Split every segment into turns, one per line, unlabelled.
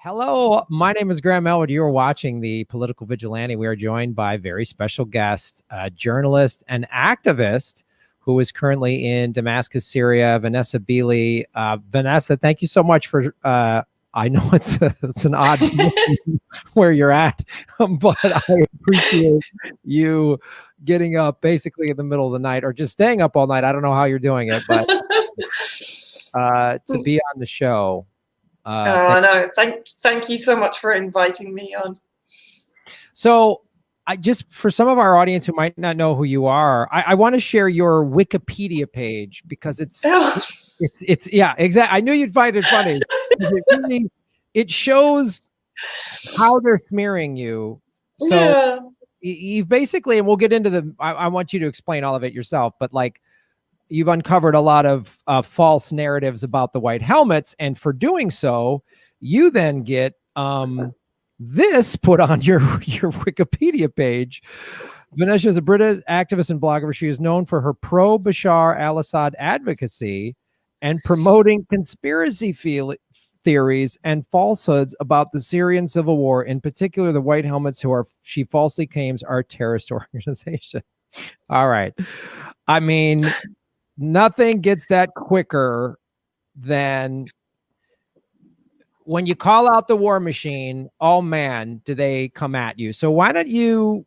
Hello, my name is Graham Elwood. You are watching The Political Vigilante. We are joined by a very special guest, a journalist and activist who is currently in Damascus, Syria, Vanessa Beeley. Vanessa, thank you so much for, I know it's an odd where you're at, but I appreciate you getting up basically in the middle of the night or just staying up all night. I don't know how you're doing it, but to be on the show.
Thank you so much for inviting me on.
So for some of our audience who might not know who you are, I want to share your Wikipedia page because it's yeah, exactly. I knew you'd find it funny. It shows how they're smearing you. So yeah. You've basically, and we'll get into I want you to explain all of it yourself, but like, you've uncovered a lot of false narratives about the white helmets. And for doing so, you then get this put on your Wikipedia page. Vanessa is a British activist and blogger. She is known for her pro-Bashar al-Assad advocacy and promoting conspiracy theories and falsehoods about the Syrian civil war, in particular the white helmets, who she falsely claims are a terrorist organization. All right. I mean, nothing gets that quicker than when you call out the war machine. Oh man, do they come at you? So why don't you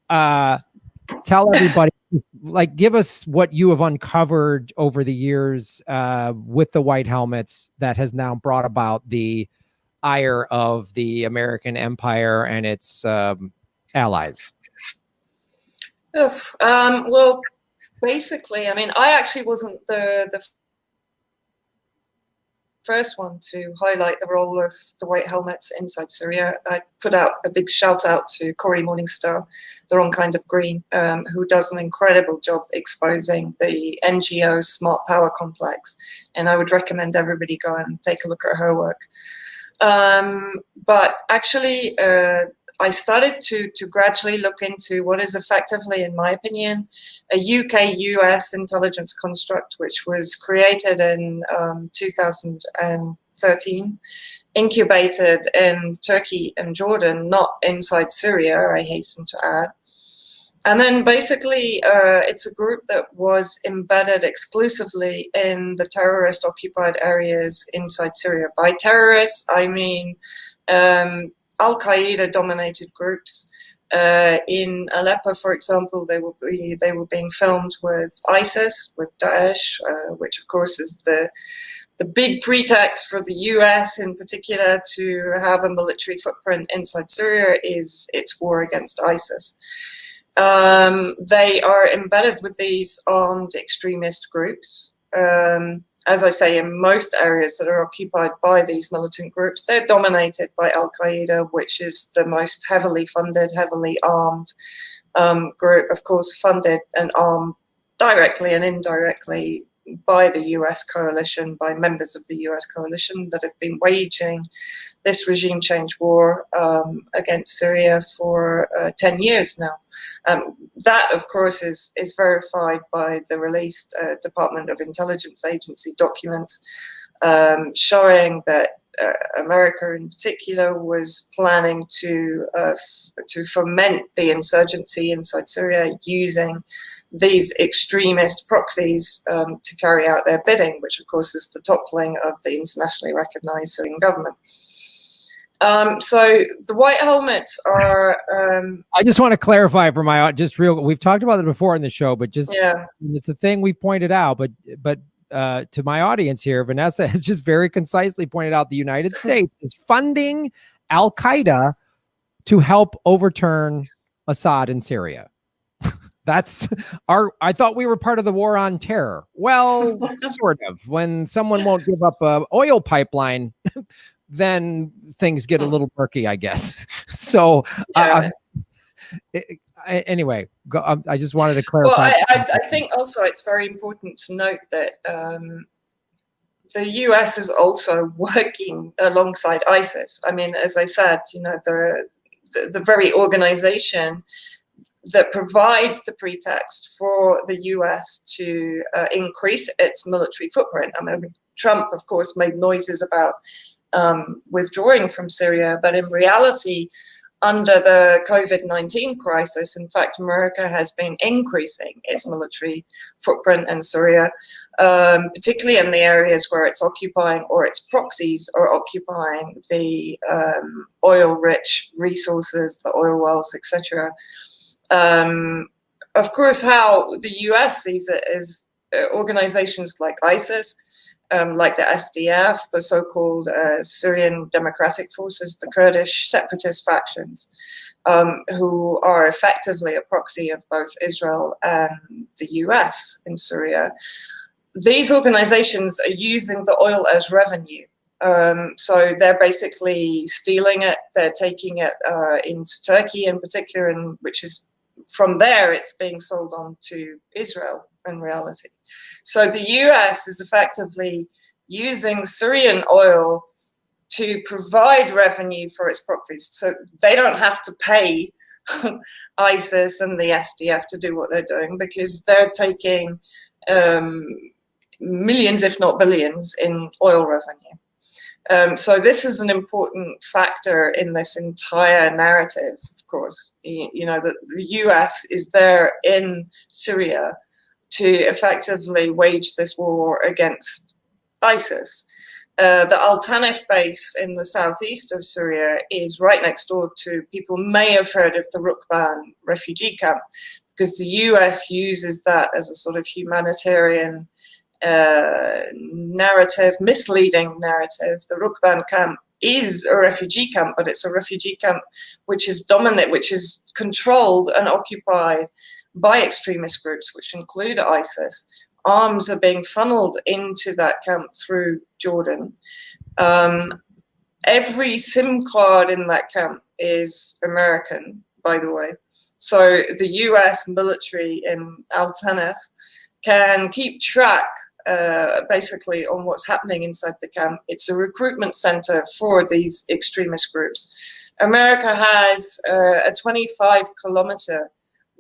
tell everybody, like, give us what you have uncovered over the years with the white helmets that has now brought about the ire of the American empire and its allies.
Well, basically, I mean, I actually wasn't the first one to highlight the role of the white helmets inside Syria. I put out a big shout out to Corey Morningstar, The Wrong Kind of Green, who does an incredible job exposing the NGO smart power complex. And I would recommend everybody go and take a look at her work. But actually, I started to gradually look into what is effectively, in my opinion, a UK-US intelligence construct, which was created in 2013, incubated in Turkey and Jordan, not inside Syria, I hasten to add. And then basically, it's a group that was embedded exclusively in the terrorist-occupied areas inside Syria. By terrorists, I mean Al-Qaeda-dominated groups. In Aleppo, for example, they were being filmed with ISIS, with Daesh, which of course is the big pretext for the US in particular to have a military footprint inside Syria is its war against ISIS. They are embedded with these armed extremist groups. As I say, in most areas that are occupied by these militant groups, they're dominated by Al-Qaeda, which is the most heavily funded, heavily armed group, of course, funded and armed directly and indirectly by the US coalition, by members of the US coalition that have been waging this regime change war against Syria for 10 years now. That, of course, is verified by the released Department of Intelligence Agency documents showing that America in particular was planning to foment the insurgency inside Syria using these extremist proxies to carry out their bidding, which of course is the toppling of the internationally recognized Syrian government. So the white helmets are...
I just want to clarify for my, we've talked about it before in the show, but just, yeah, it's a thing we pointed out, but to my audience here, Vanessa has just very concisely pointed out the United States is funding Al-Qaeda to help overturn Assad in Syria. That's I thought we were part of the war on terror. Well, sort of. When someone won't give up an oil pipeline, then things get a little murky, I guess. So
yeah.
Anyway, I just wanted to clarify.
Well, I think also it's very important to note that the US is also working alongside ISIS. I mean, as I said, you know, the very organization that provides the pretext for the US to increase its military footprint. I mean, Trump, of course, made noises about withdrawing from Syria. But in reality, under the COVID-19 crisis, in fact, America has been increasing its military footprint in Syria, particularly in the areas where it's occupying, or its proxies are occupying, the oil-rich resources, the oil wells, etc. Of course, how the US sees it is organizations like ISIS, like the SDF, the so-called Syrian Democratic Forces, the Kurdish separatist factions, who are effectively a proxy of both Israel and the US in Syria. These organizations are using the oil as revenue. So they're basically stealing it, they're taking it into Turkey in particular, and which is from there it's being sold on to Israel in reality. So the US is effectively using Syrian oil to provide revenue for its proxies. So they don't have to pay ISIS and the SDF to do what they're doing, because they're taking millions, if not billions, in oil revenue. So this is an important factor in this entire narrative, of course. You know, that the US is there in Syria to effectively wage this war against ISIS. The Al-Tanif base in the southeast of Syria is right next door to, people may have heard of the Rukban refugee camp, because the US uses that as a sort of humanitarian narrative, misleading narrative. The Rukban camp is a refugee camp, but it's a refugee camp which is dominant, which is controlled and occupied by extremist groups, which include ISIS. Arms are being funneled into that camp through Jordan. Every SIM card in that camp is American, by the way. So the US military in Al-Tanif can keep track basically on what's happening inside the camp. It's a recruitment center for these extremist groups. America has a 25-kilometer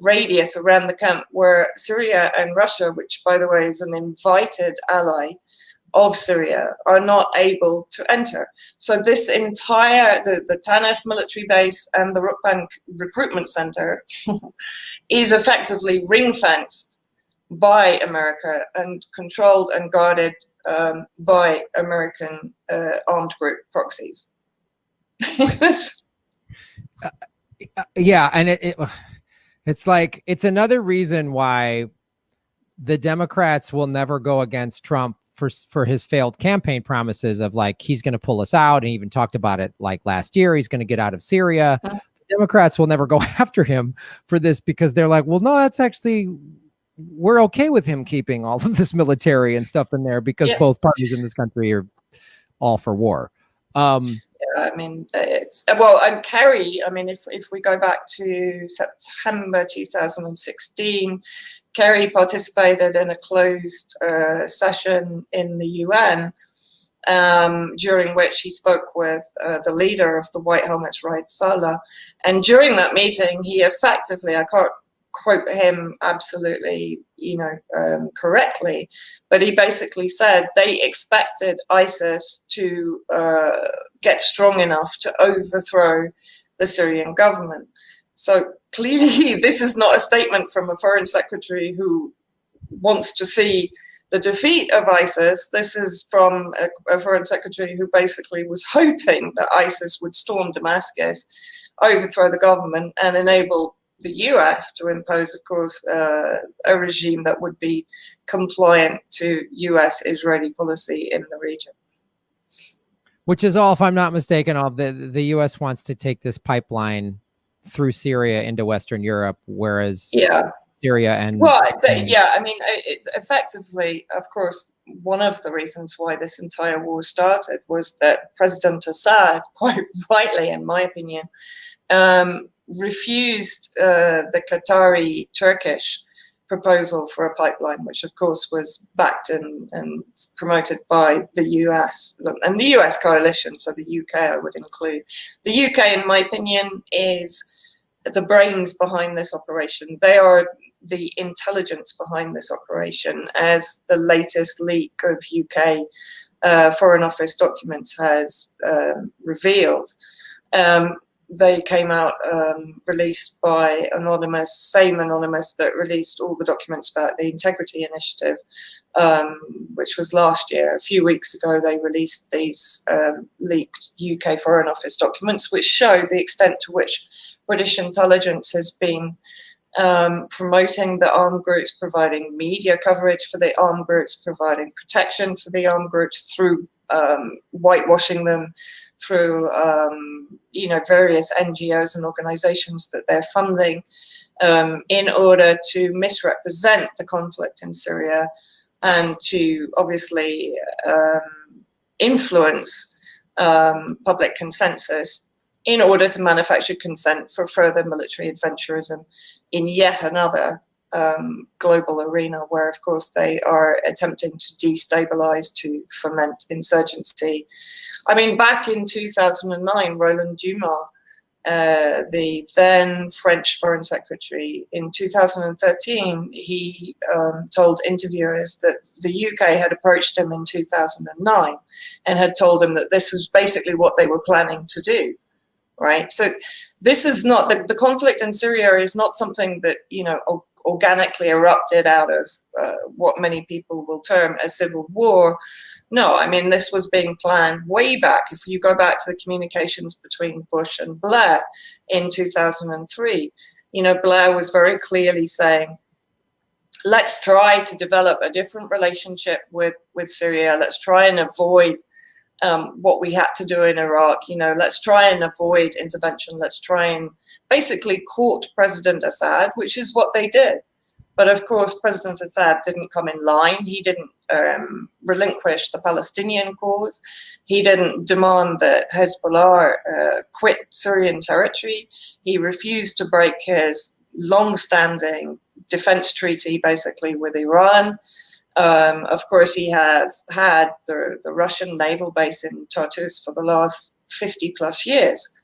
radius around the camp where Syria and Russia, which by the way is an invited ally of Syria, are not able to enter. So this entire, the Tanif military base and the Rukban recruitment center is effectively ring-fenced by America and controlled and guarded by American armed group proxies.
Yeah, and it's like, it's another reason why the Democrats will never go against Trump for his failed campaign promises of like, he's going to pull us out, and even talked about it like last year, he's going to get out of Syria. The Democrats will never go after him for this, because they're like, well, no, that's actually, we're okay with him keeping all of this military and stuff in there, because both parties in this country are all for war.
I mean, it's, well, and Kerry, I mean, if we go back to September 2016, Kerry participated in a closed session in the UN, during which he spoke with the leader of the White Helmets, Raid Saleh. And during that meeting, he effectively, I can't quote him absolutely, you know, correctly, but he basically said they expected ISIS to get strong enough to overthrow the Syrian government. So clearly this is not a statement from a foreign secretary who wants to see the defeat of ISIS. This is from a foreign secretary who basically was hoping that ISIS would storm Damascus, overthrow the government, and enable the US to impose, of course, a regime that would be compliant to US-Israeli policy in the region.
Which is all, if I'm not mistaken, all the US wants to take this pipeline through Syria into Western Europe, whereas Syria and...
Well, yeah, I mean, effectively, of course, one of the reasons why this entire war started was that President Assad, quite rightly, in my opinion, refused the Qatari-Turkish proposal for a pipeline, which of course was backed and promoted by the US and the US coalition, so the UK I would include. The UK, in my opinion, is the brains behind this operation. They are the intelligence behind this operation, as the latest leak of UK Foreign Office documents has revealed. They came out released by Anonymous, same Anonymous that released all the documents about the Integrity Initiative, which was last year. A few weeks ago, they released these leaked UK Foreign Office documents, which show the extent to which British intelligence has been promoting the armed groups, providing media coverage for the armed groups, providing protection for the armed groups through whitewashing them, through various NGOs and organizations that they're funding in order to misrepresent the conflict in Syria and to obviously influence public consensus in order to manufacture consent for further military adventurism in yet another global arena where, of course, they are attempting to destabilize, to foment insurgency. I mean, back in 2009, Roland Dumas, the then French Foreign Secretary, in 2013, he told interviewers that the UK had approached him in 2009 and had told him that this is basically what they were planning to do. Right, so this is not the conflict in Syria is not something that organically erupted out of what many people will term a civil war. No, I mean this was being planned way back. If you go back to the communications between Bush and Blair in 2003, Blair was very clearly saying, let's try to develop a different relationship with Syria. Let's try and avoid what we had to do in Iraq. Let's try and avoid intervention. Let's try and basically court President Assad, which is what they did. But of course, President Assad didn't come in line. He didn't relinquish the Palestinian cause. He didn't demand that Hezbollah quit Syrian territory. He refused to break his long-standing defense treaty, basically, with Iran. Of course, he has had the Russian naval base in Tartus for the last 50 plus years,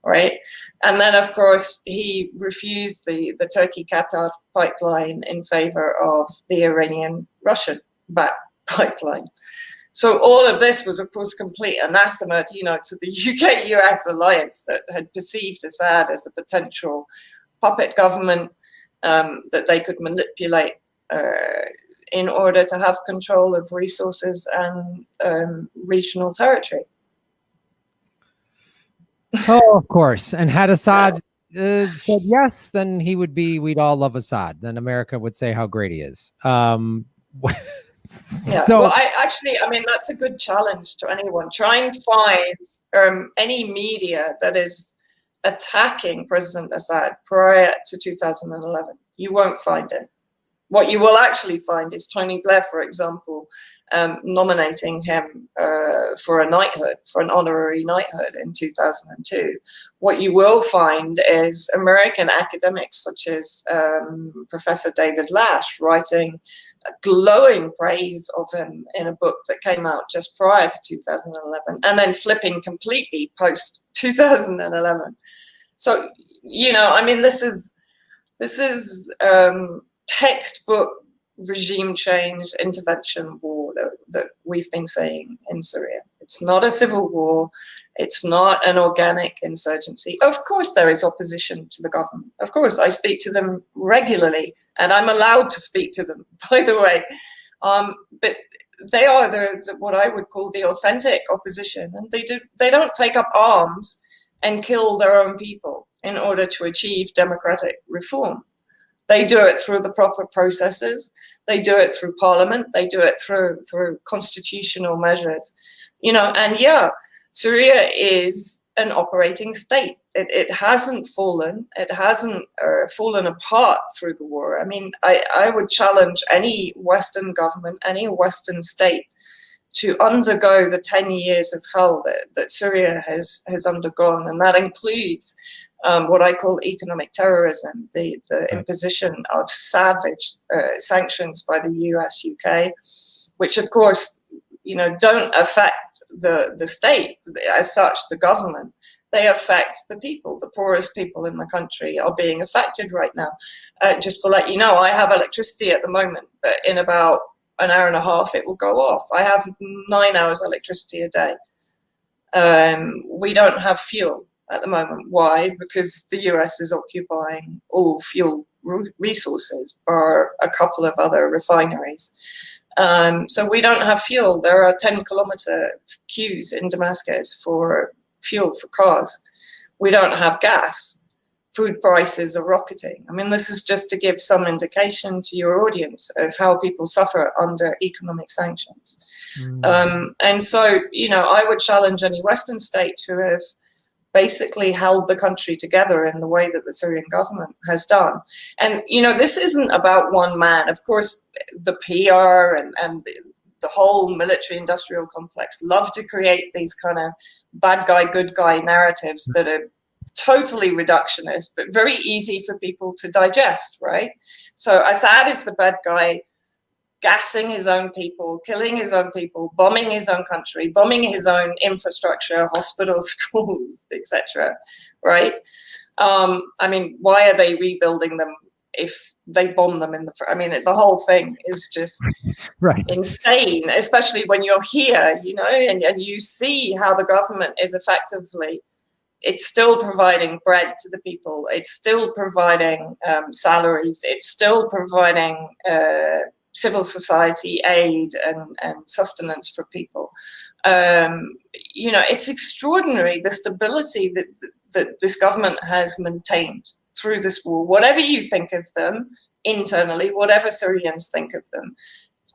right? And then, of course, he refused the Turkey-Qatar pipeline in favor of the Iranian-Russian pipeline. So all of this was, of course, complete anathema, to the UK-US alliance that had perceived Assad as a potential puppet government that they could manipulate in order to have control of resources and regional territory.
Oh, of course. And had Assad said yes, then we'd all love Assad. Then America would say how great he is.
Yeah. Well, I mean, that's a good challenge to anyone. Try and find any media that is attacking President Assad prior to 2011. You won't find it. What you will actually find is Tony Blair, for example, nominating him for a knighthood, for an honorary knighthood in 2002. What you will find is American academics such as Professor David Lash writing glowing praise of him in a book that came out just prior to 2011, and then flipping completely post 2011. So, I mean, this is textbook regime change, intervention war that we've been seeing in Syria. It's not a civil war. It's not an organic insurgency. Of course, there is opposition to the government. Of course, I speak to them regularly, and I'm allowed to speak to them, by the way. But they are what I would call the authentic opposition, and they don't take up arms and kill their own people in order to achieve democratic reform. They do it through the proper processes. They do it through parliament. They do it through constitutional measures, and yeah, Syria is an operating state. It hasn't fallen. It hasn't fallen apart through the war. I mean, I would challenge any Western government, any Western state to undergo the 10 years of hell that Syria has undergone. And that includes what I call economic terrorism, the imposition of savage sanctions by the US, UK, which of course, don't affect the state as such, the government. They affect the people. The poorest people in the country are being affected right now. Just to let you know, I have electricity at the moment, but in about an hour and a half, it will go off. I have 9 hours electricity a day. We don't have fuel at the moment. Why? Because the US is occupying all fuel resources, or a couple of other refineries. So we don't have fuel. There are 10-kilometer queues in Damascus for fuel for cars. We don't have gas. Food prices are rocketing. I mean, this is just to give some indication to your audience of how people suffer under economic sanctions. And so, you know, I would challenge any Western state to have basically held the country together in the way that the Syrian government has done. And, you know, this isn't about one man. Of course, the PR and the whole military industrial complex love to create these kind of bad guy, good guy narratives that are totally reductionist, but very easy for people to digest, right? So Assad is the bad guy, gassing his own people, killing his own people, bombing his own country, bombing his own infrastructure, hospitals, schools, etc. Right? I mean, why are they rebuilding them if they bomb them in the? I mean, the whole thing is just insane, especially when you're here, you know, and you see how the government is effectively. It's still providing bread to the people. It's still providing salaries. It's still providing civil society aid and sustenance for people. You know, it's extraordinary, the stability that this government has maintained through this war. Whatever you think of them internally, whatever Syrians think of them,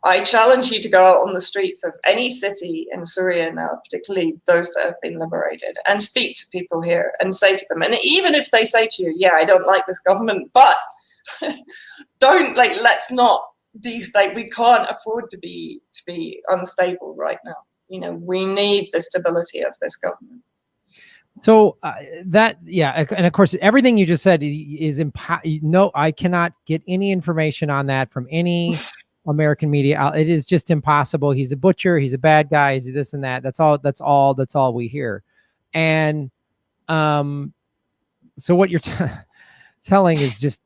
I challenge you to go out on the streets of any city in Syria now, particularly those that have been liberated, and speak to people here and say to them, and even if they say to you, yeah, I don't like this government, but don't, like, let's not destate. We can't afford to be unstable right now. You know, we need the stability of this government.
So and of course, everything you just said is no, I cannot get any information on that from any American media. It is just impossible. He's a butcher. He's a bad guy. He's this and that. That's all we hear. And so what you're telling is just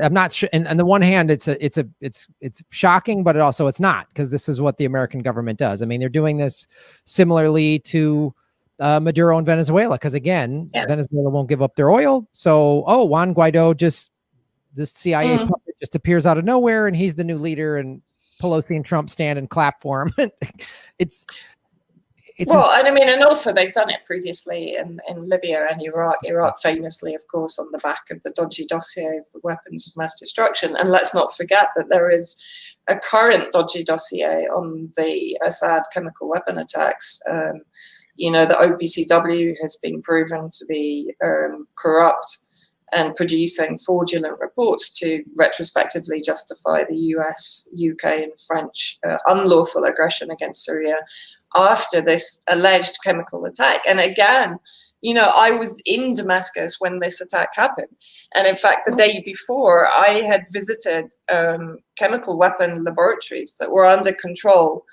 I'm not sure. And on the one hand, it's shocking, but it's not, because this is what the American government does. I mean, they're doing this similarly to Maduro in Venezuela, because again, Venezuela won't give up their oil. So, Juan Guaido, this CIA puppet just appears out of nowhere, and he's the new leader, and Pelosi and Trump stand and clap for him. it's
well, and I mean, and also they've done it previously in Libya and Iraq. Iraq famously, of course, on the back of the dodgy dossier of the weapons of mass destruction. And let's not forget that there is a current dodgy dossier on the Assad chemical weapon attacks. You know, the OPCW has been proven to be corrupt and producing fraudulent reports to retrospectively justify the US, UK, and French unlawful aggression against Syria after this alleged chemical attack. And again, you know, I was in Damascus when this attack happened. And in fact, the day before, I had visited chemical weapon laboratories that were under control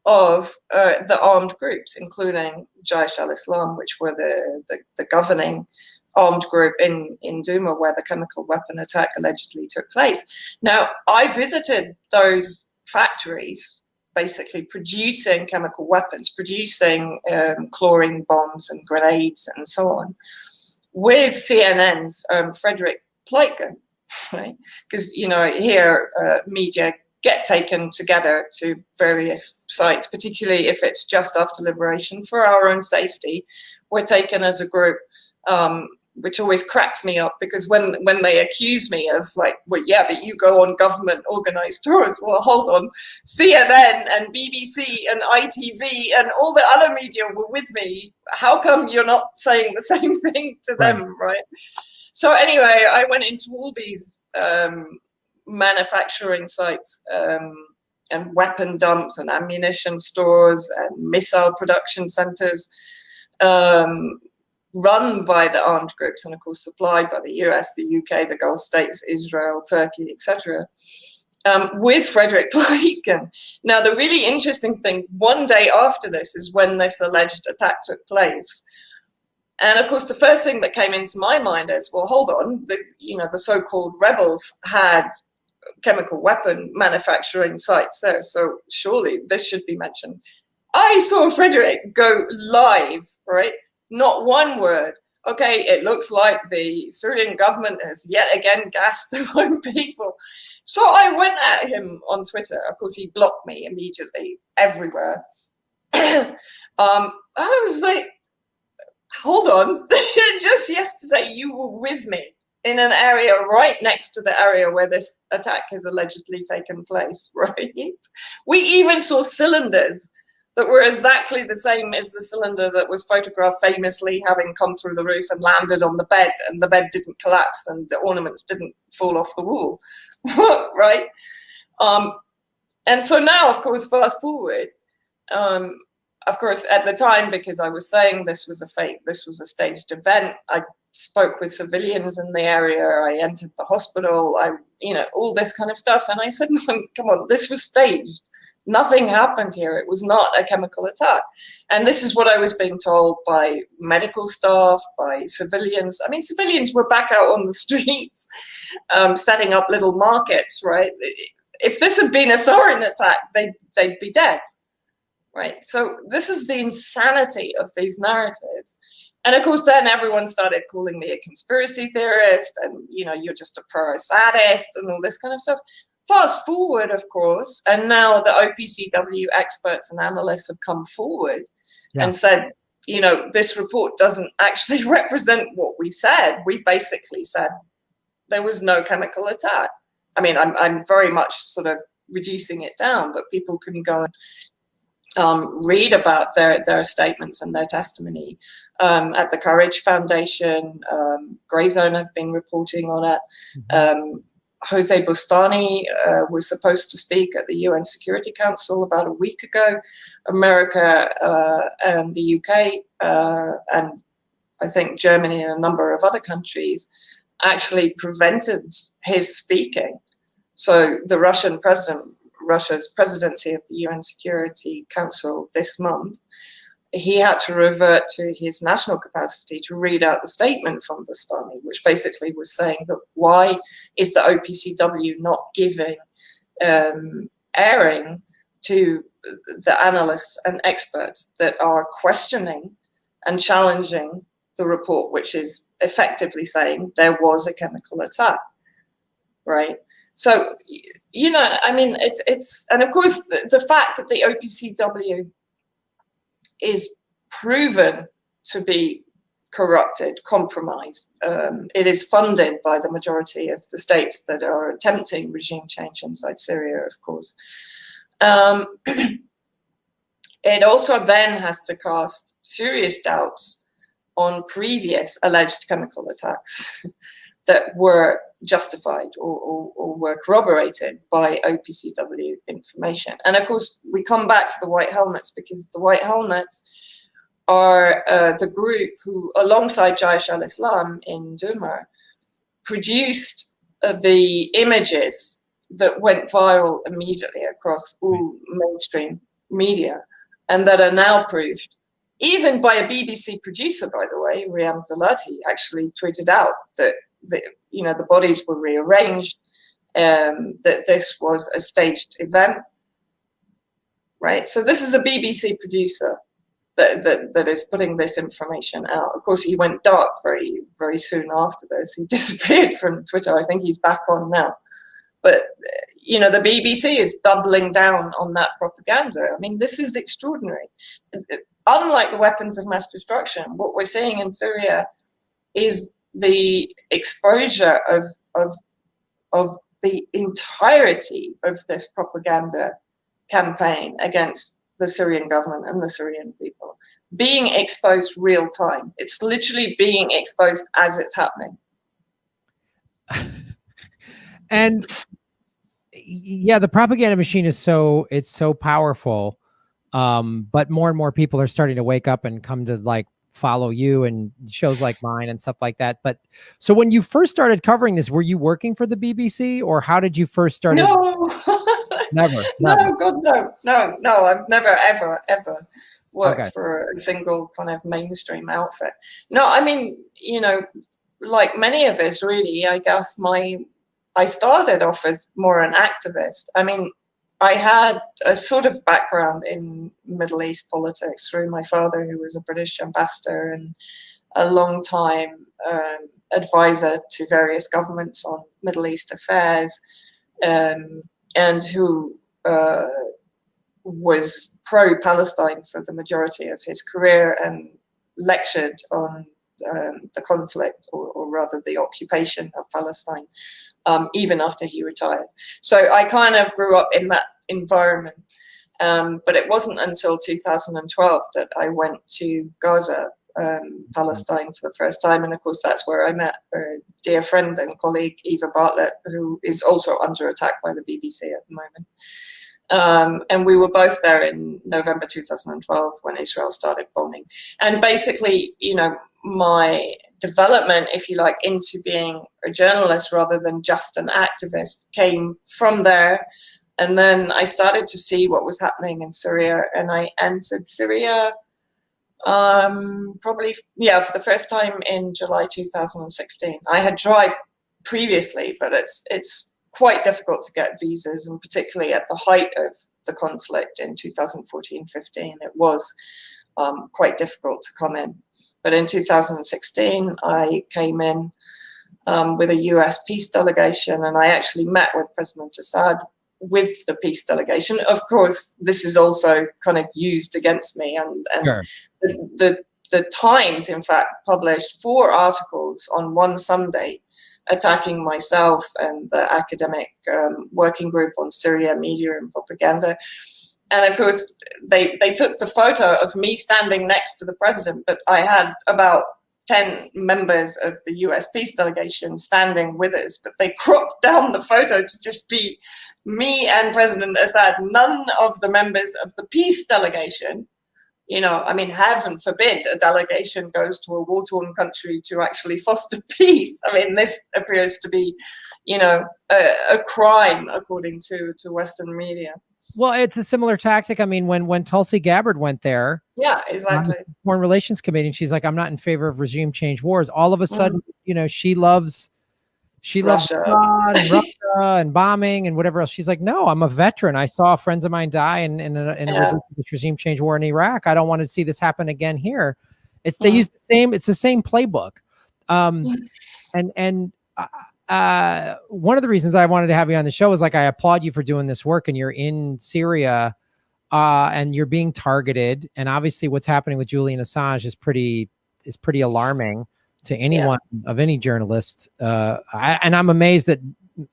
of the armed groups, including Jaish al-Islam, which were the governing armed group in Duma, where the chemical weapon attack allegedly took place. Now, I visited those factories, basically producing chemical weapons, producing chlorine bombs and grenades and so on, with CNN's Frederick Pleitgen, right? Because, you know, here media get taken together to various sites, particularly if it's just after liberation, for our own safety. We're taken as a group, which always cracks me up, because when they accuse me of, like, well, yeah, but you go on government organized tours. Well, hold on, CNN and BBC and ITV and all the other media were with me. How come you're not saying the same thing to them, right? So anyway, I went into all these manufacturing sites and weapon dumps and ammunition stores and missile production centers, run by the armed groups and, of course, supplied by the US, the UK, the Gulf states, Israel, Turkey, etc., with Frederick Pleitgen. Now, the really interesting thing, one day after this is when this alleged attack took place. And, of course, the first thing that came into my mind is, well, hold on, the so-called rebels had chemical weapon manufacturing sites there. So surely this should be mentioned. I saw Frederick go live, right? Not one word. Okay, it looks like the Syrian government has yet again gassed their own people. So I went at him on Twitter. Of course, he blocked me immediately everywhere. I was like, hold on. Just yesterday, you were with me in an area right next to the area where this attack has allegedly taken place, right? We even saw cylinders that were exactly the same as the cylinder that was photographed famously having come through the roof and landed on the bed, and the bed didn't collapse and the ornaments didn't fall off the wall, right? And so now, of course, fast forward, of course, at the time, because I was saying this was a fake, this was a staged event, I spoke with civilians in the area, I entered the hospital, all this kind of stuff. And I said, no, come on, this was staged. Nothing happened here. It was not a chemical attack. And this is what I was being told by medical staff, by civilians. I mean, civilians were back out on the streets, setting up little markets, right? If this had been a Syrian attack, they'd be dead, right? So this is the insanity of these narratives. And of course, then everyone started calling me a conspiracy theorist and, you're just a pro-sadist and all this kind of stuff. Fast forward, of course, and now the OPCW experts and analysts have come forward and said, this report doesn't actually represent what we said. We basically said there was no chemical attack. I mean, I'm very much sort of reducing it down, but people can go and read about their statements and their testimony at the Courage Foundation. Grey Zone have been reporting on it. Jose Bustani was supposed to speak at the UN Security Council about a week ago. America and the UK and I think Germany and a number of other countries actually prevented his speaking. So the Russia's presidency of the UN Security Council this month, he had to revert to his national capacity to read out the statement from Bustani, which basically was saying that why is the OPCW not giving airing to the analysts and experts that are questioning and challenging the report, which is effectively saying there was a chemical attack, right? So, I mean, it's and of course the fact that the OPCW is proven to be corrupted, compromised. It is funded by the majority of the states that are attempting regime change inside Syria, of course. It also then has to cast serious doubts on previous alleged chemical attacks that were justified or were corroborated by OPCW information. And of course, we come back to the White Helmets, because the White Helmets are the group who, alongside Jaish al-Islam in Douma, produced the images that went viral immediately across all mainstream media, and that are now proved, even by a BBC producer, by the way. Riyam Dalati actually tweeted out that the bodies were rearranged, that this was a staged event, right? So this is a BBC producer that is putting this information out. Of course, he went dark very, very soon after this. He disappeared from Twitter. I think he's back on now. But, the BBC is doubling down on that propaganda. I mean, this is extraordinary. Unlike the weapons of mass destruction, what we're seeing in Syria is the exposure of the entirety of this propaganda campaign against the Syrian government and the Syrian people being exposed real time. It's literally being exposed as it's happening.
And yeah, the propaganda machine is so powerful. But more and more people are starting to wake up and come to follow you and shows like mine and stuff like that. But so when you first started covering this, were you working for the BBC, or how did you first start?
No,
never.
No, God, no. I've never, ever worked for a single kind of mainstream outfit. No, I mean, like many of us, really, I guess my I started off as more an activist. I mean, I had a sort of background in Middle East politics through my father, who was a British ambassador and a long time advisor to various governments on Middle East affairs, and who was pro-Palestine for the majority of his career and lectured on the conflict, or rather the occupation of Palestine, even after he retired. So I kind of grew up in that environment. But it wasn't until 2012 that I went to Gaza, Palestine, for the first time. And of course, that's where I met a dear friend and colleague, Eva Bartlett, who is also under attack by the BBC at the moment. And we were both there in November 2012 when Israel started bombing. And basically, you know, my development, if you like, into being a journalist rather than just an activist came from there. And then I started to see what was happening in Syria, and I entered Syria probably, for the first time in July 2016. I had tried previously, but it's quite difficult to get visas, and particularly at the height of the conflict in 2014-15, it was quite difficult to come in. But in 2016, I came in with a US peace delegation, and I actually met with President Assad with the peace delegation. Of course, this is also kind of used against me, and
Sure.
the Times, in fact, published 4 articles on one Sunday attacking myself and the academic working group on Syria, media and propaganda. And of course, they took the photo of me standing next to the president, but I had about 10 members of the US peace delegation standing with us, but they cropped down the photo to just be me and President Assad, none of the members of the peace delegation. You know, I mean, heaven forbid a delegation goes to a war-torn country to actually foster peace. I mean, this appears to be, you know, a crime according to Western media.
Well, it's a similar tactic. I mean, when Tulsi Gabbard went there,
yeah, exactly,
on the Foreign Relations Committee, and she's like, "I'm not in favor of regime change wars." All of a sudden, you know, she loves
Russia.
God and Russia and bombing and whatever else. She's like, "No, I'm a veteran. I saw friends of mine die in a regime change war in Iraq. I don't want to see this happen again here." They use the same. It's the same playbook. One of the reasons I wanted to have you on the show is, like, I applaud you for doing this work, and you're in Syria, and you're being targeted. And obviously what's happening with Julian Assange is pretty alarming to anyone of any journalist. And I'm amazed that,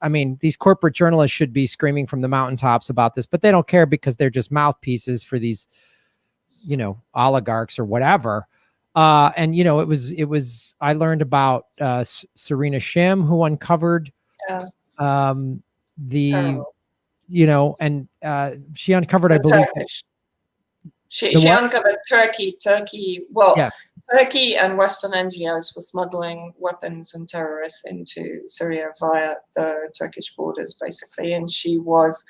I mean, these corporate journalists should be screaming from the mountaintops about this, but they don't care because they're just mouthpieces for these, you know, oligarchs or whatever. And, you know, it was, I learned about Serena Shim, who uncovered
Terrible.
you know, and she uncovered, I believe,
she uncovered Turkey. Well, Turkey and Western NGOs were smuggling weapons and terrorists into Syria via the Turkish borders, basically. And she was,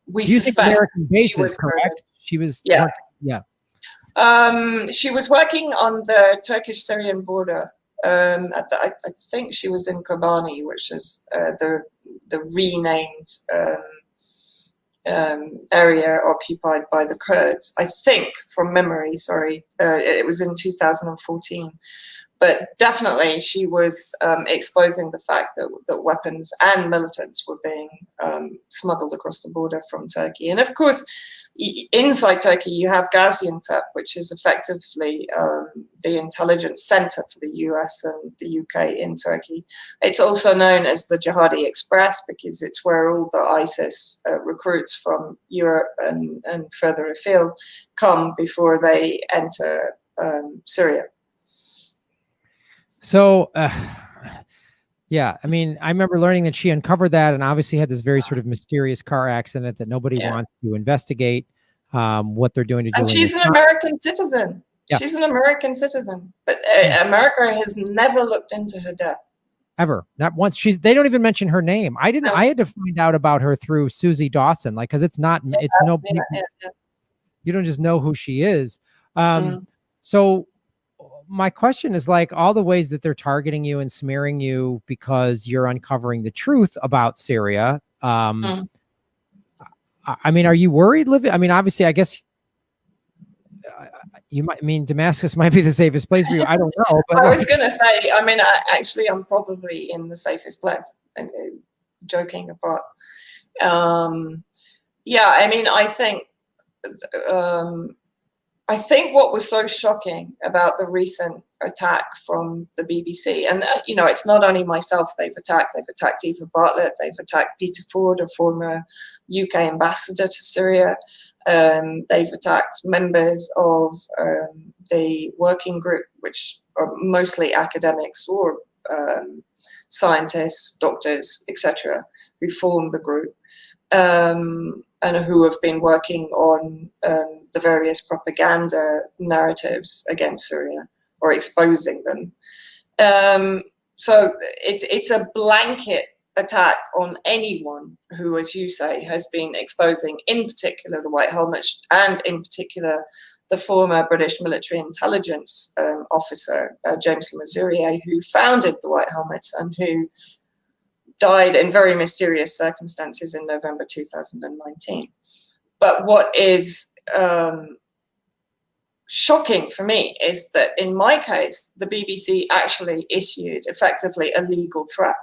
we suspect,
American bases, correct? She was,
she was working on the Turkish-Syrian border. I think she was in Kobani, which is the renamed area occupied by the Kurds. I think, from memory, sorry, it was in 2014. But definitely she was exposing the fact that weapons and militants were being smuggled across the border from Turkey. And of course, inside Turkey, you have Gaziantep, which is effectively the intelligence center for the US and the UK in Turkey. It's also known as the Jihadi Express because it's where all the ISIS recruits from Europe and further afield come before they enter Syria.
So, yeah, I mean, I remember learning that she uncovered that, and obviously had this very sort of mysterious car accident that nobody wants to investigate what they're doing to Julian.
And she's an American citizen. Yeah. She's an American citizen, but America has never looked into her death.
Ever, not once. They don't even mention her name. I didn't. No. I had to find out about her through Susie Dawson, like, because it's you don't just know who she is. So my question is, like, all the ways that they're targeting you and smearing you because you're uncovering the truth about Syria. I mean, are you worried living? I mean, obviously, I guess you might, I mean, Damascus might be the safest place for you. I don't know. But
I was going to say, I mean, I'm probably in the safest place, and joking apart. Yeah, I mean, I think what was so shocking about the recent attack from the BBC, and you know, it's not only myself they've attacked Eva Bartlett, they've attacked Peter Ford, a former UK ambassador to Syria, they've attacked members of the working group, which are mostly academics or scientists, doctors, etc., who form the group. And who have been working on the various propaganda narratives against Syria or exposing them. So it's a blanket attack on anyone who, as you say, has been exposing, in particular, the White Helmets, and in particular, the former British military intelligence officer, James Le Mesurier, who founded the White Helmets and who died in very mysterious circumstances in November 2019. But what is shocking for me is that in my case, the BBC actually issued effectively a legal threat.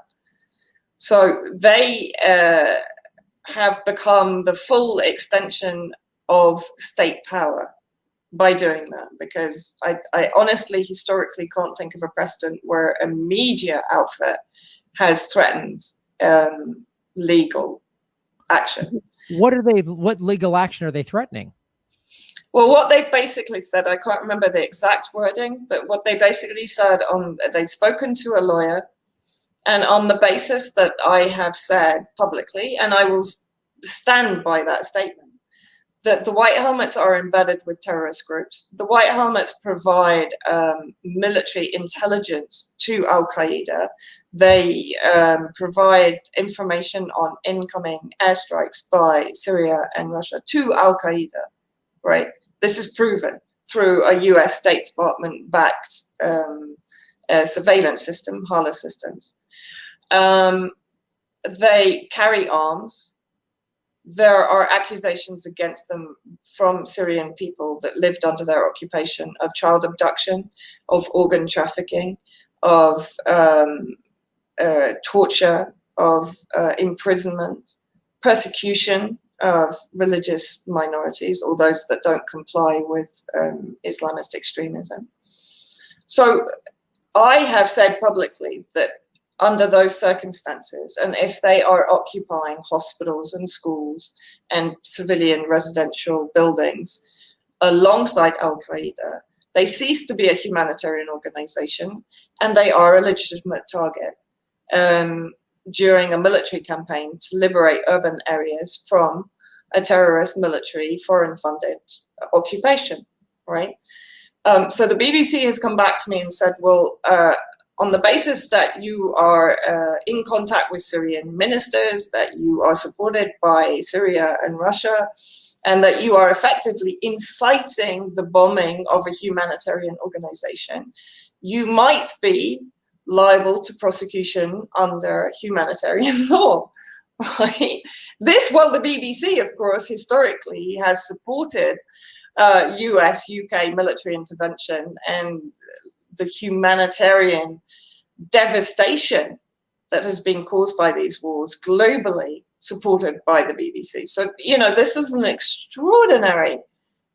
So they have become the full extension of state power by doing that, because I honestly, historically, can't think of a precedent where a media outfit has threatened legal action.
What legal action are they threatening?
Well, what they've basically said, I can't remember the exact wording, but what they basically said, they've spoken to a lawyer, and on the basis that I have said publicly, and I will stand by that statement, that the White Helmets are embedded with terrorist groups. The White Helmets provide military intelligence to Al-Qaeda. They provide information on incoming airstrikes by Syria and Russia to Al-Qaeda, right? This is proven through a US State Department-backed surveillance system, HALA systems. They carry arms. There are accusations against them from Syrian people that lived under their occupation of child abduction, of organ trafficking, of torture, of imprisonment, persecution of religious minorities or those that don't comply with Islamist extremism. So I have said publicly that under those circumstances, and if they are occupying hospitals and schools and civilian residential buildings alongside Al-Qaeda, they cease to be a humanitarian organization and they are a legitimate target during a military campaign to liberate urban areas from a terrorist military foreign-funded occupation, right? So the BBC has come back to me and said, well, on the basis that you are in contact with Syrian ministers, that you are supported by Syria and Russia, and that you are effectively inciting the bombing of a humanitarian organization, you might be liable to prosecution under humanitarian law, right? Well, the BBC, of course, historically has supported US, UK military intervention and the humanitarian devastation that has been caused by these wars globally, supported by the BBC. So, you know, this is an extraordinary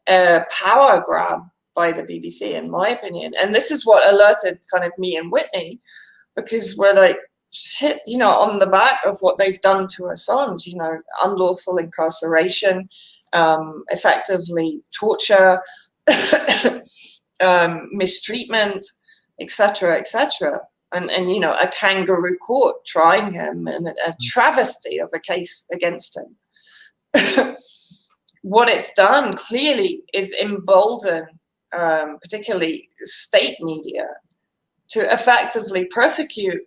power grab by the BBC, in my opinion. And this is what alerted kind of me and Whitney, because we're like, shit, you know, on the back of what they've done to Assange, you know, unlawful incarceration, effectively torture, mistreatment, etc., etc. And you know, a kangaroo court trying him, and a travesty of a case against him. What it's done clearly is embolden particularly state media to effectively persecute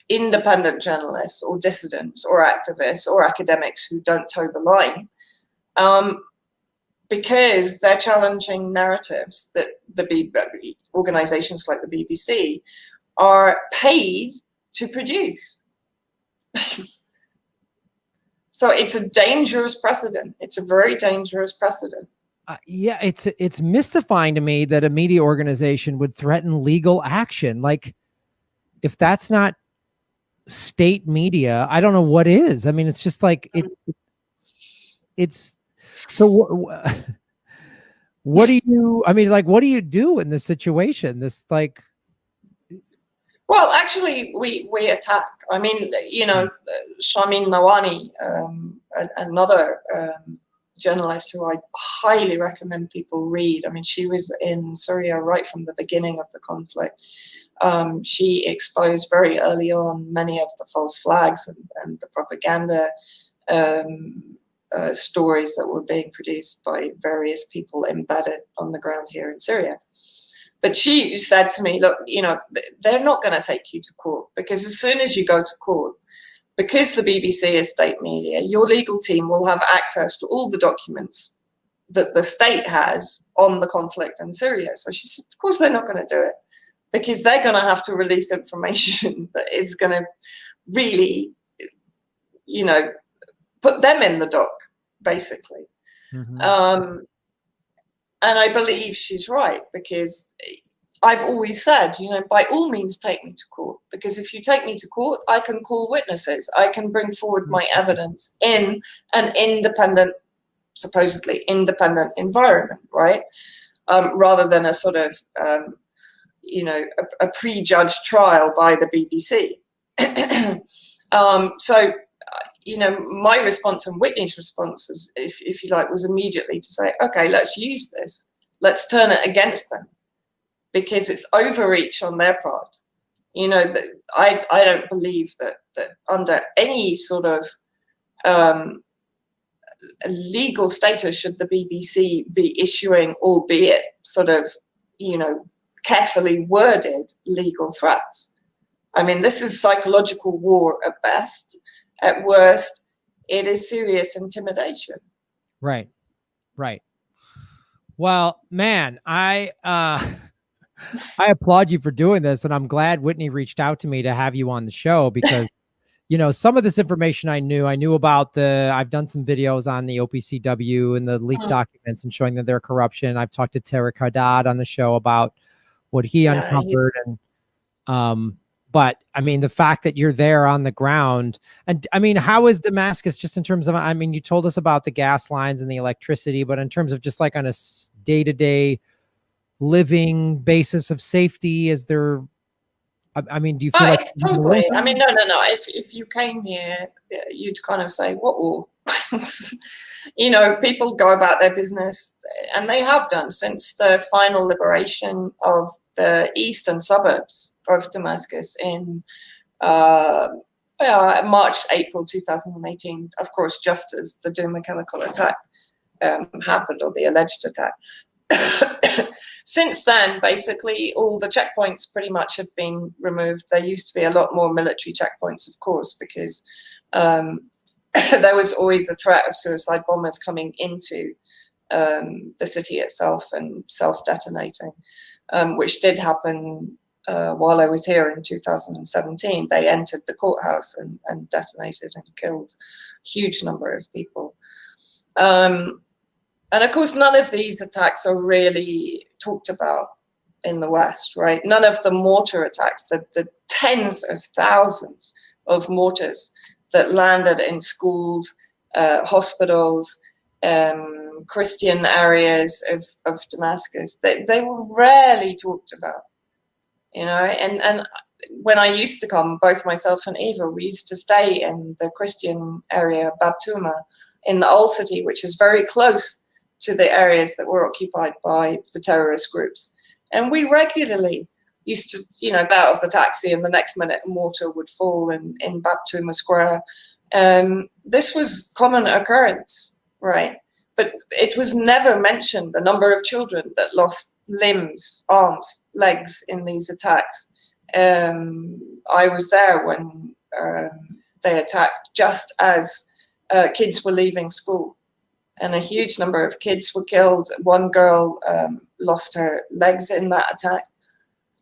independent journalists or dissidents or activists or academics who don't toe the line, because they're challenging narratives that organizations like the BBC are paid to produce. So it's a dangerous precedent. It's a very dangerous precedent.
Yeah, it's mystifying to me that a media organization would threaten legal action. Like, if that's not state media, I don't know what is. I mean, it's just like it's so. What do you? I mean, like, what do you do in this situation? This like.
Well, actually, we attack. I mean, you know, Shamin Nawani, another journalist who I highly recommend people read. I mean, she was in Syria right from the beginning of the conflict. She exposed very early on many of the false flags and the propaganda stories that were being produced by various people embedded on the ground here in Syria. But she said to me, look, you know, they're not going to take you to court, because as soon as you go to court, because the BBC is state media, your legal team will have access to all the documents that the state has on the conflict in Syria. So she said, of course, they're not going to do it, because they're going to have to release information that is going to really, you know, put them in the dock, basically. Mm-hmm. And I believe she's right, because I've always said, you know, by all means, take me to court, because if you take me to court, I can call witnesses. I can bring forward my evidence in an independent, supposedly independent environment, right? Rather than a sort of, you know, a prejudged trial by the BBC. So, you know, my response and Whitney's response, is, if you like, was immediately to say, okay, let's use this. Let's turn it against them, because it's overreach on their part. You know, that I don't believe that under any sort of legal status should the BBC be issuing, albeit sort of, you know, carefully worded legal threats. I mean, this is psychological war at best. At worst, it is serious intimidation.
Right. Right. Well, man, I applaud you for doing this, and I'm glad Whitney reached out to me to have you on the show, because, you know, some of this information I knew about I've done some videos on the OPCW and the leaked documents and showing that their corruption. I've talked to Tariq Haddad on the show about what he uncovered, and but I mean, the fact that you're there on the ground, and I mean, how is Damascus, just in terms of, I mean, you told us about the gas lines and the electricity, but in terms of just like on a day-to-day living basis of safety, is there, I mean, do you feel like
it's totally, I mean, no. If you came here, you'd kind of say, what war? You know, people go about their business, and they have done since the final liberation of the eastern suburbs of Damascus in March, April 2018, of course, just as the Douma chemical attack happened, or the alleged attack. Since then, basically, all the checkpoints pretty much have been removed. There used to be a lot more military checkpoints, of course, because there was always a threat of suicide bombers coming into the city itself and self-detonating, which did happen while I was here in 2017. They entered the courthouse and detonated and killed a huge number of people. And of course, none of these attacks are really talked about in the West, right? None of the mortar attacks, the tens of thousands of mortars that landed in schools, hospitals, Christian areas of Damascus, they were rarely talked about, you know. And when I used to come, both myself and Eva, we used to stay in the Christian area, Bab Touma, in the old city, which is very close to the areas that were occupied by the terrorist groups. And we regularly used to, you know, get out of the taxi, and the next minute a mortar would fall in Bab Touma Square. This was common occurrence, right? But it was never mentioned, the number of children that lost limbs, arms, legs in these attacks. I was there when they attacked, just as kids were leaving school. and a huge number of kids were killed. One girl lost her legs in that attack.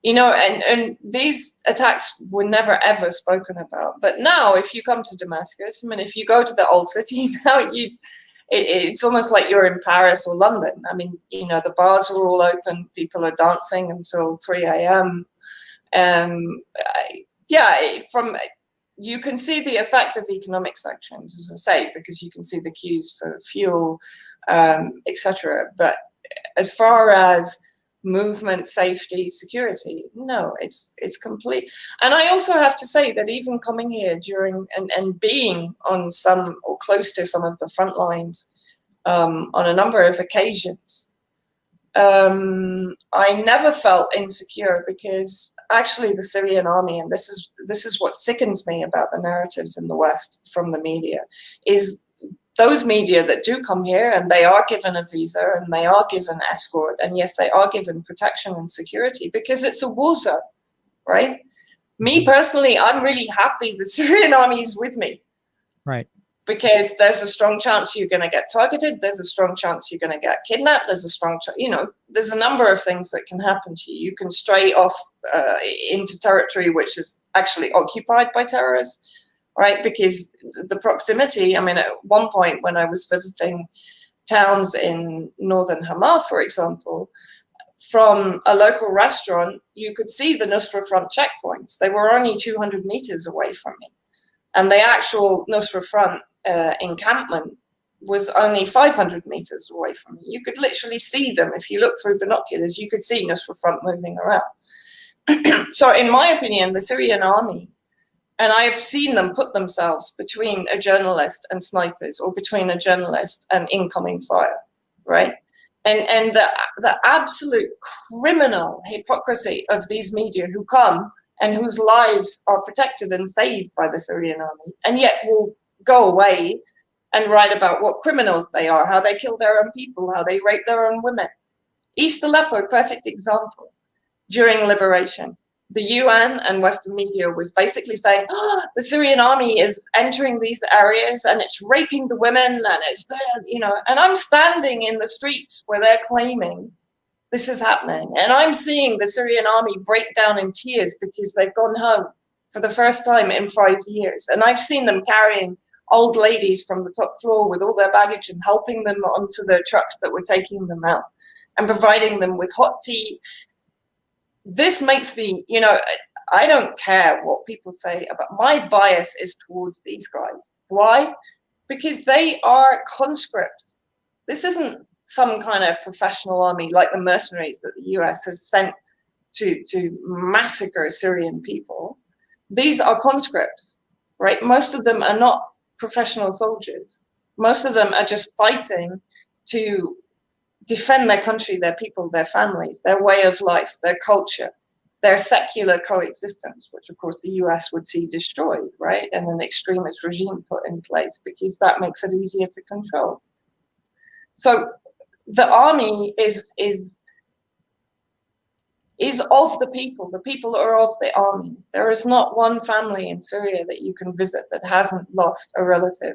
You know, and these attacks were never ever spoken about. But now, if you come to Damascus, I mean, if you go to the old city now, it's almost like you're in Paris or London. I mean, you know, the bars are all open. People are dancing until 3 a.m. You can see the effect of economic sanctions, as I say, because you can see the queues for fuel, etc. But as far as movement, safety, security, no, it's complete. And I also have to say that even coming here during and being on some or close to some of the front lines on a number of occasions, I never felt insecure, because actually the Syrian army, and this is what sickens me about the narratives in the West from the media, is those media that do come here and they are given a visa and they are given escort, and yes, they are given protection and security because it's a war zone, right? Me personally, I'm really happy the Syrian army is with me.
Right.
Because there's a strong chance you're going to get targeted. There's a strong chance you're going to get kidnapped. There's a strong chance, you know, there's a number of things that can happen to you. You can stray off into territory which is actually occupied by terrorists. Right, because the proximity, I mean, at one point when I was visiting towns in northern Hama, for example, from a local restaurant, you could see the Nusra Front checkpoints. They were only 200 meters away from me. And the actual Nusra Front encampment was only 500 meters away from me. You could literally see them. If you look through binoculars, you could see Nusra Front moving around. So in my opinion, the Syrian army, and I've seen them put themselves between a journalist and snipers, or between a journalist and incoming fire, right? And the absolute criminal hypocrisy of these media who come and whose lives are protected and saved by the Syrian army, and yet will go away and write about what criminals they are, how they kill their own people, how they rape their own women. East Aleppo, perfect example. During liberation, the UN and Western media was basically saying, oh, the Syrian army is entering these areas and it's raping the women and it's, you know, and I'm standing in the streets where they're claiming this is happening. And I'm seeing the Syrian army break down in tears because they've gone home for the first time in 5 years. And I've seen them carrying old ladies from the top floor with all their baggage and helping them onto the trucks that were taking them out and providing them with hot tea. This makes me, you know, I don't care what people say about, my bias is towards these guys. Why? Because they are conscripts. This isn't some kind of professional army like the mercenaries that the US has sent to massacre Syrian people. These are conscripts, right? Most of them are not professional soldiers. Most of them are just fighting to defend their country, their people, their families, their way of life, their culture, their secular coexistence, which of course the US would see destroyed, right? And an extremist regime put in place because that makes it easier to control. So the army is of the people. The people are of the army. There is not one family in Syria that you can visit that hasn't lost a relative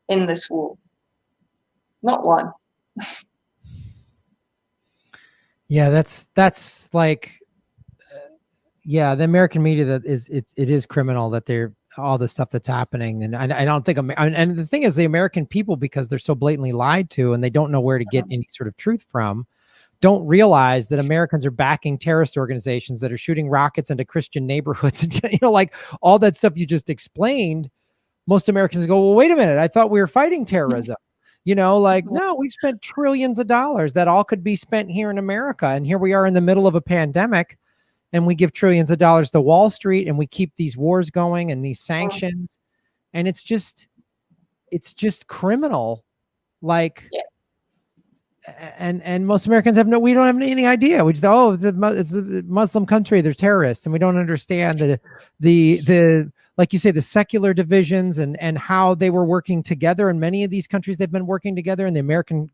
in this war. Not one.
Yeah, that's like, yeah, the American media, that is, it is criminal that they're all the stuff that's happening. And I don't think, and the thing is, the American people, because they're so blatantly lied to and they don't know where to get any sort of truth from, don't realize that Americans are backing terrorist organizations that are shooting rockets into Christian neighborhoods. And, you know, like all that stuff you just explained, most Americans go, well, wait a minute, I thought we were fighting terrorism. You know, like, no, we've spent trillions of dollars that all could be spent here in America. And here we are in the middle of a pandemic and we give trillions of dollars to Wall Street and we keep these wars going and these sanctions. And it's just criminal. Like, and most Americans we don't have any idea. We just, oh, it's a Muslim country, they're terrorists. And we don't understand the like you say, the secular divisions and how they were working together. In many of these countries, they've been working together, and the American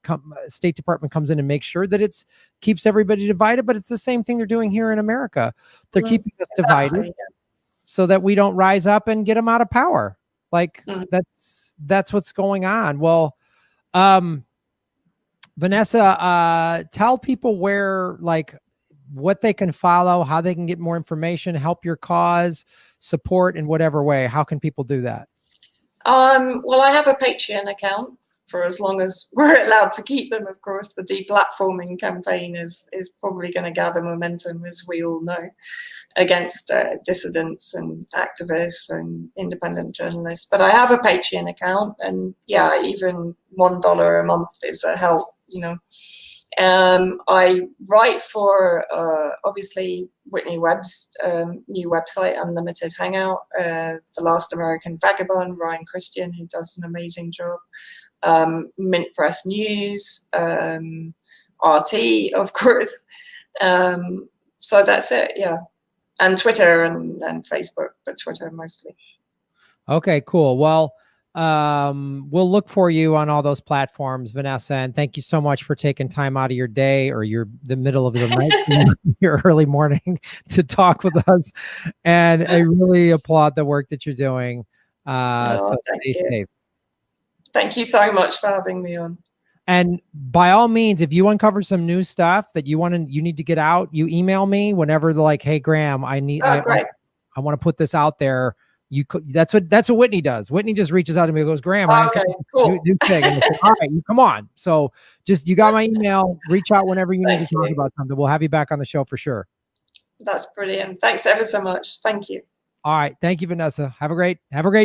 State Department comes in and makes sure that it's keeps everybody divided. But it's the same thing they're doing here in America. They're keeping us divided so that we don't rise up and get them out of power. Like that's what's going on. Well, Vanessa, tell people where, like, what they can follow, how they can get more information, help your cause, support in whatever way. How can people do that?
Well, I have a Patreon account for as long as we're allowed to keep them. Of course, the deplatforming campaign is probably going to gather momentum, as we all know, against dissidents and activists and independent journalists. But I have a Patreon account, and yeah, even $1 a month is a help, you know. I write for obviously Whitney Webb's new website, Unlimited Hangout, The Last American Vagabond, Ryan Christian, who does an amazing job, Mint Press News, RT, of course. So that's it, yeah. And Twitter and Facebook, but Twitter mostly.
Okay, cool. Well, we'll look for you on all those platforms, Vanessa, and thank you so much for taking time out of your day or the middle of the night, your early morning, to talk with us. And I really applaud the work that you're doing. So stay safe.
Thank you so much for having me on.
And by all means, if you uncover some new stuff that you need to get out, you email me whenever they're like, hey, Graham, I want to put this out there. That's what Whitney does. Whitney just reaches out to me and goes, Graham,
cool.
do thing. And say, all right, you come on. So you got my email, reach out whenever you need to talk about something. We'll have you back on the show for sure. That's
brilliant. Thanks ever so much. Thank you.
All right. Thank you, Vanessa. Have a great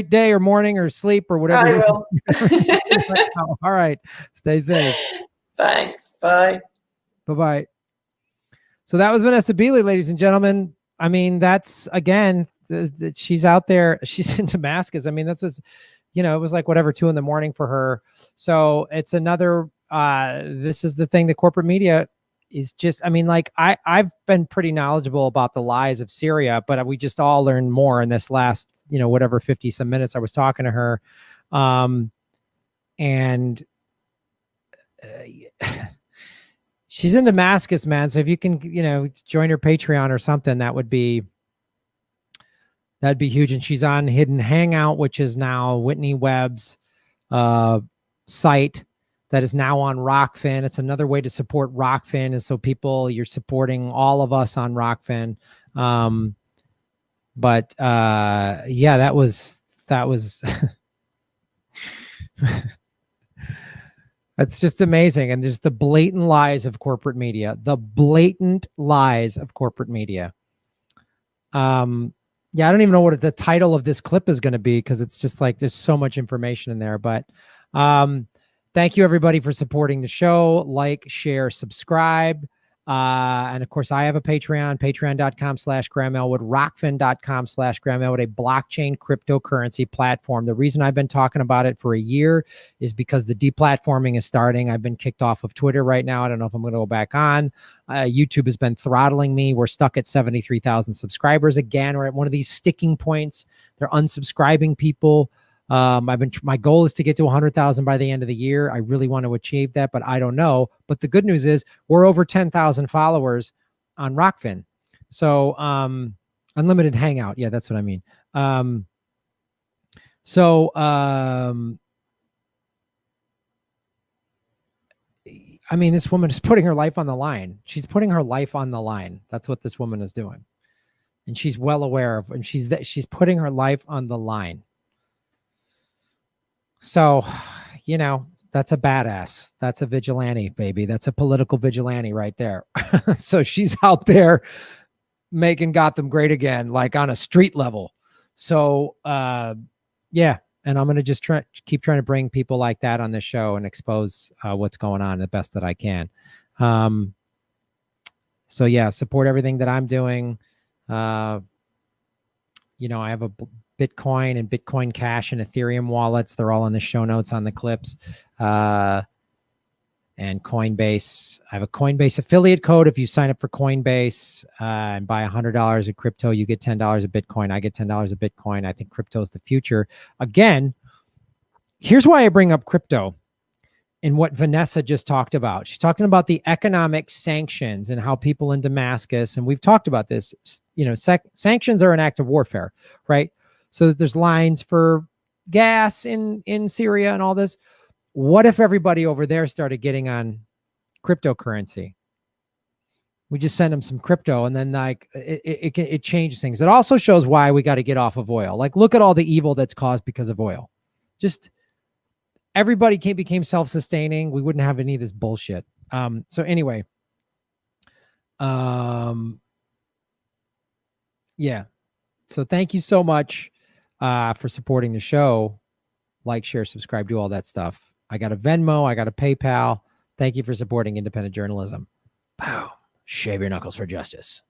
day or morning or sleep or whatever.
I will.
All right. Stay safe.
Thanks. Bye.
Bye-bye. So that was Vanessa Beeley, ladies and gentlemen. I mean, that's, again, she's out there. She's in Damascus. I mean, it was like whatever, 2 a.m. for her. So it's another, this is the thing, the corporate media is just, I mean, like I've been pretty knowledgeable about the lies of Syria, but we just all learned more in this last, 50 some minutes I was talking to her. And she's in Damascus, man. So if you can, join her Patreon or something, that'd be huge. And she's on Hidden Hangout, which is now Whitney Webb's site that is now on Rockfin. It's another way to support Rockfin. And so you're supporting all of us on Rockfin. But yeah, that was that's just amazing. And there's the blatant lies of corporate media, Yeah, I don't even know what the title of this clip is going to be, because it's just like there's so much information in there. But thank you, everybody, for supporting the show. Like, share, subscribe. And of course, I have a Patreon, patreon.com/Graham Elwood, rockfin.com/Graham Elwood, a blockchain cryptocurrency platform. The reason I've been talking about it for a year is because the deplatforming is starting. I've been kicked off of Twitter right now. I don't know if I'm going to go back on. YouTube has been throttling me. We're stuck at 73,000 subscribers again. We're at one of these sticking points. They're unsubscribing people. My goal is to get to 100,000 by the end of the year. I really want to achieve that, but I don't know. But the good news is we're over 10,000 followers on Rockfin. So, Unlimited Hangout. Yeah, that's what I mean. I mean, this woman is putting her life on the line. She's putting her life on the line. That's what this woman is doing. And she's well aware of, and she's putting her life on the line. So, that's a badass. That's a vigilante, baby. That's a political vigilante right there. So she's out there making Gotham great again, like on a street level. So, yeah. And I'm going to just keep trying to bring people like that on the show and expose what's going on the best that I can. So yeah, support everything that I'm doing. I have a Bitcoin and Bitcoin Cash and Ethereum wallets. They're all in the show notes on the clips. And Coinbase. I have a Coinbase affiliate code. If you sign up for Coinbase and buy $100 of crypto, you get $10 of Bitcoin. I get $10 of Bitcoin. I think crypto is the future. Again, here's why I bring up crypto and what Vanessa just talked about. She's talking about the economic sanctions and how people in Damascus, and we've talked about this, sanctions are an act of warfare, right? So that there's lines for gas in Syria and all this. What if everybody over there started getting on cryptocurrency. We just send them some crypto, and then like it changes things. It also shows why we got to get off of oil. Like, look at all the evil that's caused because of oil. Just everybody became self-sustaining. We wouldn't have any of this bullshit. So anyway, yeah. So thank you so much for supporting the show. Like, share, subscribe, do all that stuff. I got a Venmo. I got a PayPal. Thank you for supporting independent journalism. Boom. Shave your knuckles for justice.